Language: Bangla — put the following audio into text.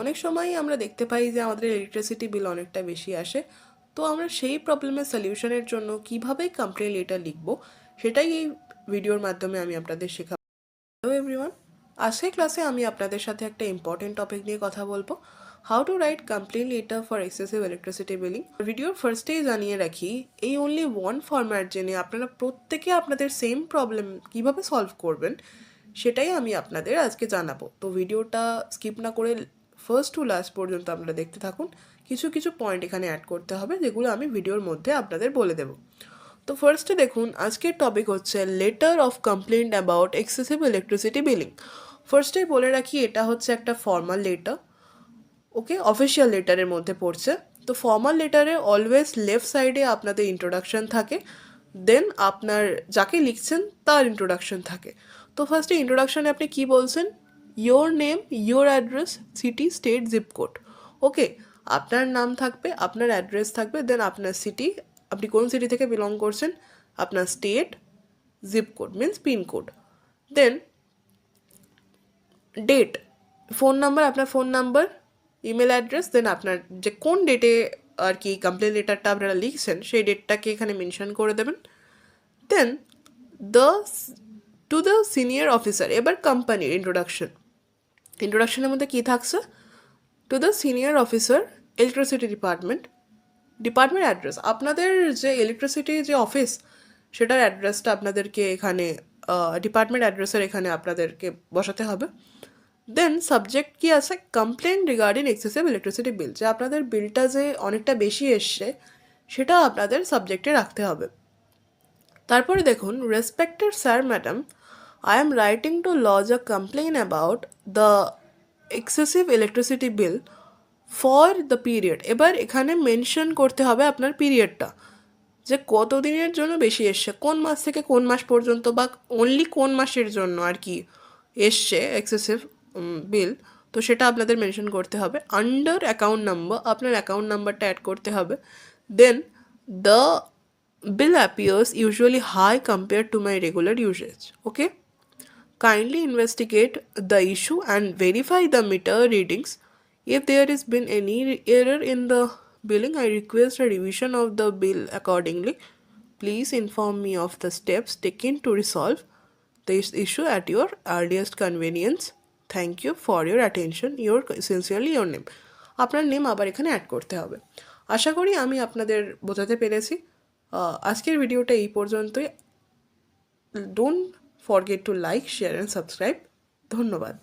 অনেক সময়ই আমরা দেখতে পাই যে আমাদের ইলেকট্রিসিটি বিল অনেকটা বেশি আসে। তো আমরা সেই প্রবলেমের সলিউশনের জন্য কীভাবে কমপ্লেন লেটার লিখব সেটাই এই ভিডিওর মাধ্যমে আমি আপনাদের শেখাবো। হ্যালো এভরিওয়ান, আজকের ক্লাসে আমি আপনাদের সাথে একটা ইম্পর্টেন্ট টপিক নিয়ে কথা বলবো, how to right complain letter for excessive electricity billing. ভিডিওর ফার্স্টেই জানিয়ে রাখি, এই অনলি ওয়ান ফরম্যাট জেনে আপনারা প্রত্যেকে আপনাদের সেম প্রবলেম কীভাবে সলভ করবেন সেটাই আমি আপনাদের আজকে জানাবো। তো ভিডিওটা স্কিপ না করে ফার্স্ট টু লাস্ট পর্যন্ত আপনারা দেখতে থাকুন। কিছু কিছু পয়েন্ট এখানে অ্যাড করতে হবে যেগুলো আমি ভিডিওর মধ্যে আপনাদের বলে দেবো। তো ফার্স্টে দেখুন, আজকের টপিক হচ্ছে letter of complaint about excessive electricity billing. ফার্স্টেই বলে রাখি, এটা হচ্ছে একটা ফর্মাল লেটার, ওকে, অফিসিয়াল লেটারের মধ্যে পড়ছে। তো ফর্মাল লেটারে অলওয়েজ লেফট সাইডে আপনাদের ইন্ট্রোডাকশন থাকে, দেন আপনার যাকে লিখছেন তার ইন্ট্রোডাকশন থাকে। তো ফার্স্টে ইন্ট্রোডাকশানে আপনি কি বলছেন, your name, your address, city, state, zip code. Okay, আপনার নাম থাকবে, আপনার অ্যাড্রেস থাকবে, দেন আপনার সিটি, আপনি কোন সিটি থেকে বিলং করছেন, আপনার state, zip code means pincode, then date, phone number, আপনার phone number, email address, then আপনার যে কোন ডেটে আর কি কমপ্লেন লেটারটা আপনারা লিখছেন সেই ডেটটাকে এখানে মেনশন করে দেবেন। Then the to the senior officer, এবার কোম্পানির ইন্ট্রোডাকশনের মধ্যে কী থাকছে, to the senior officer electricity department address, আপনাদের যে ইলেকট্রিসিটি যে অফিস সেটার অ্যাড্রেসটা আপনাদেরকে এখানে ডিপার্টমেন্ট অ্যাড্রেসের এখানে আপনাদেরকে বসাতে হবে। দেন সাবজেক্ট কি আছে, কমপ্লেন রিগার্ডিং এক্সেসিভ ইলেকট্রিসিটি বিল, যে আপনাদের বিলটা যে অনেকটা বেশি এসছে সেটা আপনাদের সাবজেক্টে রাখতে হবে। তারপরে দেখুন, respected sir madam, I am writing to lodge a complain about the excessive electricity bill for the period, এবার এখানে মেনশন করতে হবে আপনার পিরিয়ডটা, যে কত দিনের জন্য বেশি এসছে, কোন মাস থেকে কোন মাস পর্যন্ত, বা অনলি কোন মাসের জন্য আর কি এসছে এক্সেসিভ বিল, তো সেটা আপনাদের মেনশন করতে হবে। আন্ডার অ্যাকাউন্ট নাম্বার, আপনার অ্যাকাউন্ট নাম্বারটা অ্যাড করতে হবে। দেন the bill appears usually high compared to my regular usage. Okay? Kindly investigate the issue and verify the meter readings. If there has been any error in the billing, I request a revision of the bill accordingly. Please inform me of the steps taken to resolve this issue at your earliest convenience. Thank you for your attention. Your sincerely, your name. আপনার নেম আবার এখানে অ্যাড করতে হবে। আশা করি আমি আপনাদের বোঝাতে পেরেছি। আজকের ভিডিওটা এই পর্যন্তই। Don't forget to like, share and subscribe. ধন্যবাদ।